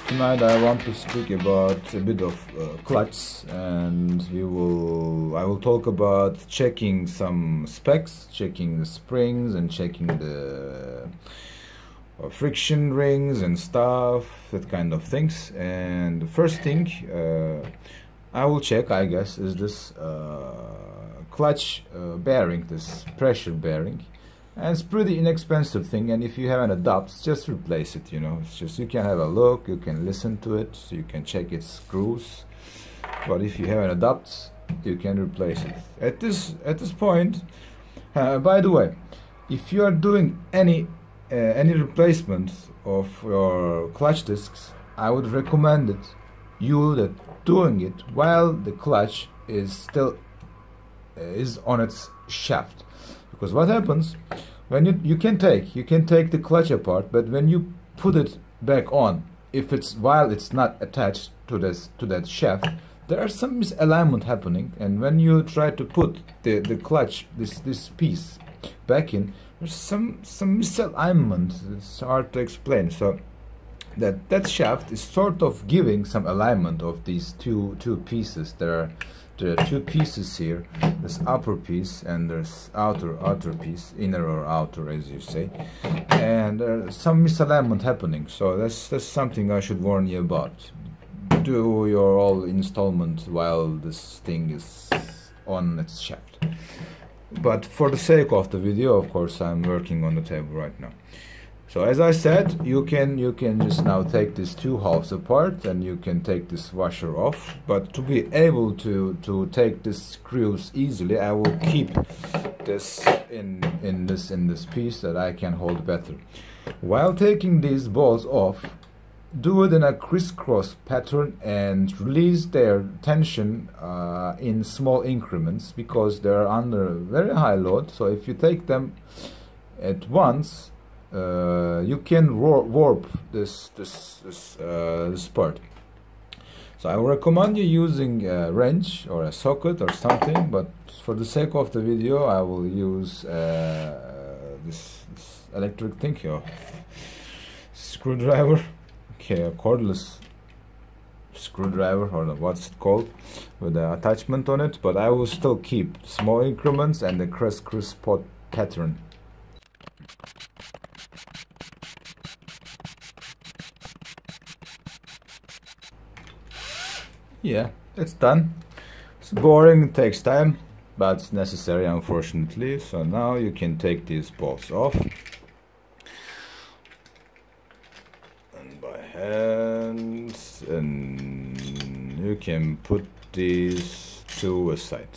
Tonight I want to speak about a bit of clutch, and I will talk about checking some specs, checking the springs and checking the friction rings and stuff, that kind of things. And the first thing I will check, I guess, is this clutch bearing, this pressure bearing. And it's pretty inexpensive thing, and if you have an adapt, just replace it, you know. It's just, you can have a look, you can listen to it, you can check its screws, but if you have an adapt, you can replace it. At this point, by the way, if you are doing any replacement of your clutch discs, I would recommend doing it while the clutch is still is on its shaft. Because what happens when you can take the clutch apart, but when you put it back on, while it's not attached to that shaft, there are some misalignment happening, and when you try to put the clutch, this piece back in, there's some misalignment. It's hard to explain. So that shaft is sort of giving some alignment of these two pieces. There are two pieces here, this upper piece and there's outer piece, inner or outer as you say, and there's some misalignment happening. So that's something I should warn you about. Do your all installment while this thing is on its shaft. But for the sake of the video, of course, I'm working on the table right now. So as I said, you can just now take these two halves apart, and you can take this washer off. But to be able to take these screws easily, I will keep this in this piece that I can hold better. While taking these balls off, do it in a crisscross pattern and release their tension in small increments, because they're under very high load. So if you take them at once, you can warp this part. So I recommend you using a wrench or a socket or something, but for the sake of the video I will use this electric thing here, screwdriver, okay, a cordless screwdriver, or what's it called, with the attachment on it. But I will still keep small increments and the criss-cross pattern. Yeah, it's done. It's boring, it takes time, but it's necessary, unfortunately. So now you can take these bolts off, and by hand, and you can put these two aside.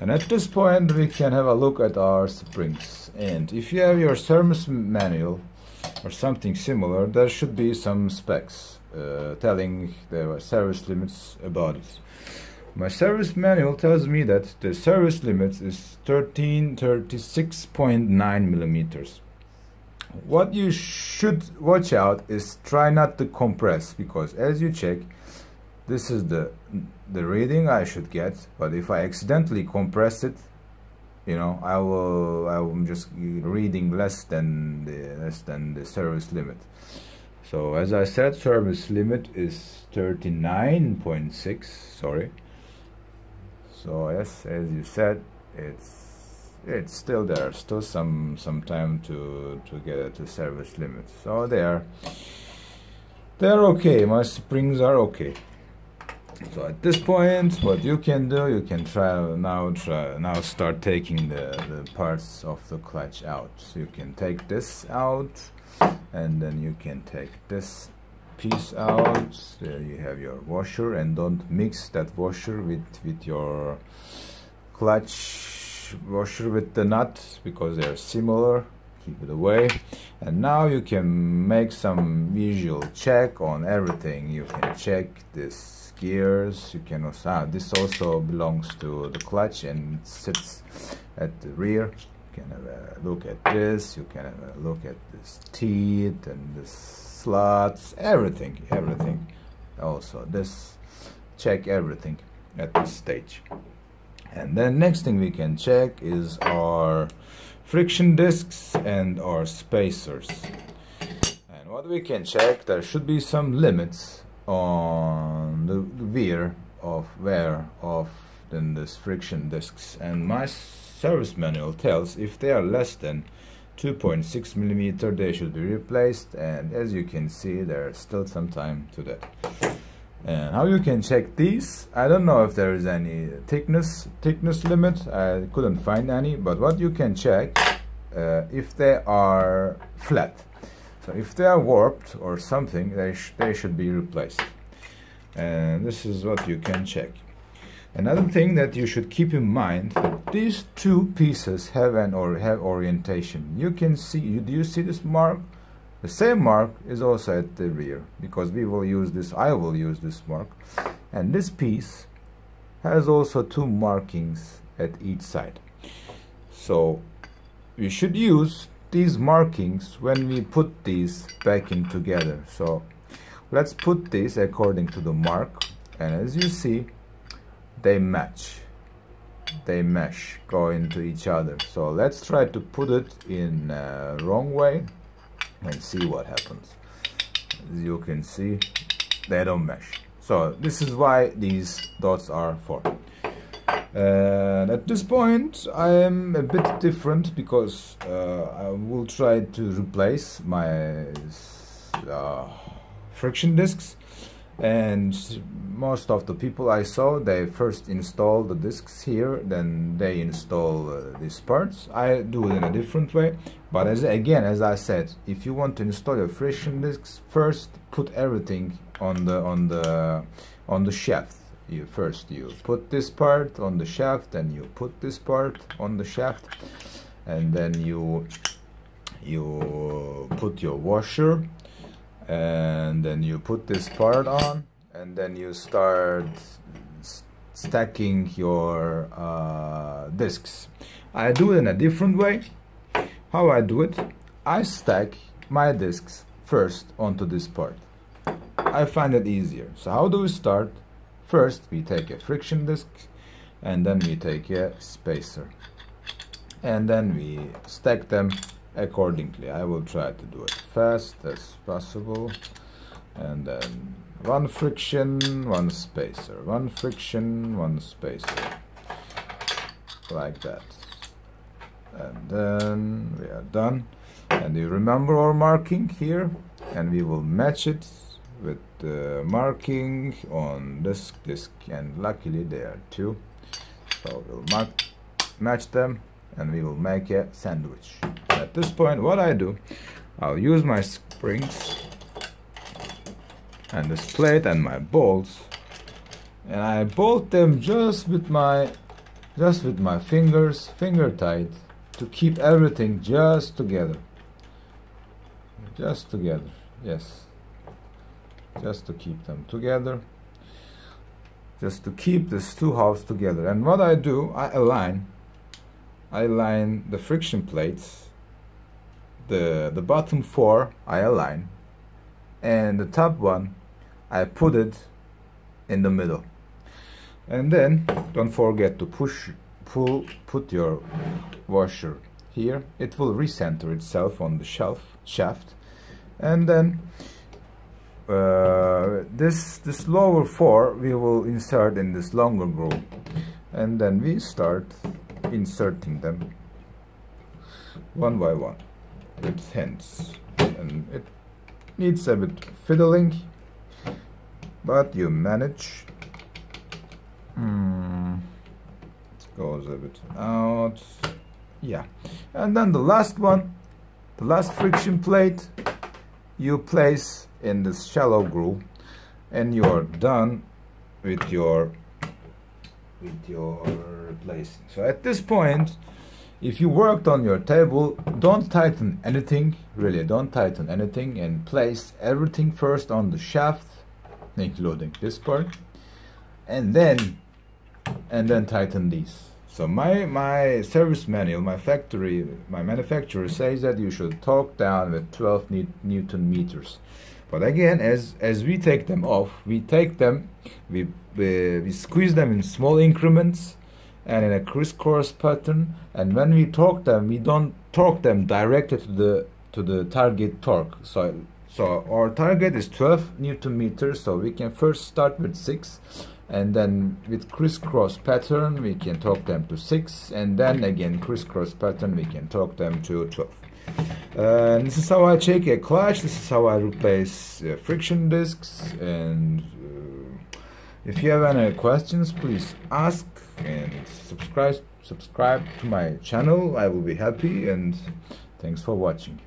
And at this point we can have a look at our springs. And if you have your service manual or something similar, there should be some specs telling the service limits about it. My service manual tells me that the service limit is 1336.9 millimeters. What you should watch out is try not to compress, because as you check, this is the reading I should get, but if I accidentally compress it, you know, I will just reading less than the service limit. So as I said, service limit is 39.6, sorry. So yes, as you said, it's still there, still some time to get to service limit. So they're okay, my springs are okay. So at this point, what you can do, you can now start taking the parts of the clutch out. So you can take this out, and then you can take this piece out. There you have your washer, and don't mix that washer with your clutch washer with the nut, because they are similar. Keep it away. And now you can make some visual check on everything. You can check this gears. You can also, this also belongs to the clutch and it sits at the rear. You can have a look at this, you can have a look at this teeth and this slots, everything. Also this, check everything at this stage. And then next thing we can check is our friction discs and our spacers. And what we can check, there should be some limits on the wear of then this friction discs, and my service manual tells if they are less than 2.6 millimeter they should be replaced, and as you can see there's still some time to that. And how you can check these, I don't know if there is any thickness limit, I couldn't find any, but what you can check if they are flat. So if they are warped or something, they should be replaced. And this is what you can check. Another thing that you should keep in mind, these two pieces have orientation. You can see, do you see this mark? The same mark is also at the rear, because we will use this, I will use this mark. And this piece has also two markings at each side. So we should use these markings when we put these back in together. So let's put this according to the mark, and as you see, they match, they mesh, go into each other. So let's try to put it in wrong way and see what happens. As you can see, they don't mesh. So this is why these dots are for. And at this point I am a bit different, because I will try to replace my friction discs, and most of the people I saw, they first install the discs here, then they install these parts. I do it in a different way, but as I said, if you want to install your friction discs, first put everything on the shaft. You put this part on the shaft, and you put this part on the shaft, and then you put your washer, and then you put this part on, and then you start stacking your discs. I do it in a different way. How I do it? I stack my discs first onto this part. I find it easier. So how do we start? First we take a friction disc, and then we take a spacer, and then we stack them accordingly. I will try to do it fast as possible, and then one friction, one spacer, one friction, one spacer, like that, and then we are done. And you remember our marking here, and we will match it with the marking on this disc, and luckily there are two, so we'll match them, and we will make a sandwich. At this point, what I do, I'll use my springs and this plate and my bolts, and I bolt them just with my fingers, finger tight, to keep everything just together. Yes, just to keep them together, just to keep these two halves together. And what I do, I align the friction plates, the bottom four I align, and the top one I put it in the middle. And then don't forget to put your washer here. It will recenter itself on the shaft, and then this lower four we will insert in this longer groove, and then we start inserting them one by one with hands, and it needs a bit fiddling, but you manage. It goes a bit out, yeah. And then the last one, the last friction plate, you place in this shallow groove, and you are done with your replacing. So at this point, if you worked on your table, don't tighten anything, really don't tighten anything, and place everything first on the shaft, including this part, and then tighten these. So my service manual, my manufacturer says that you should torque down with 12 Newton meters. But again, as we take them off, we squeeze them in small increments, and in a crisscross pattern. And when we torque them, we don't torque them directly to the target torque. So our target is 12 Newton meters. So we can first start with 6, and then with crisscross pattern we can torque them to 6, and then again crisscross pattern we can torque them to 12. This is how I check a clutch. This is how I replace friction discs. And if you have any questions, please ask, and subscribe to my channel. I will be happy, and thanks for watching.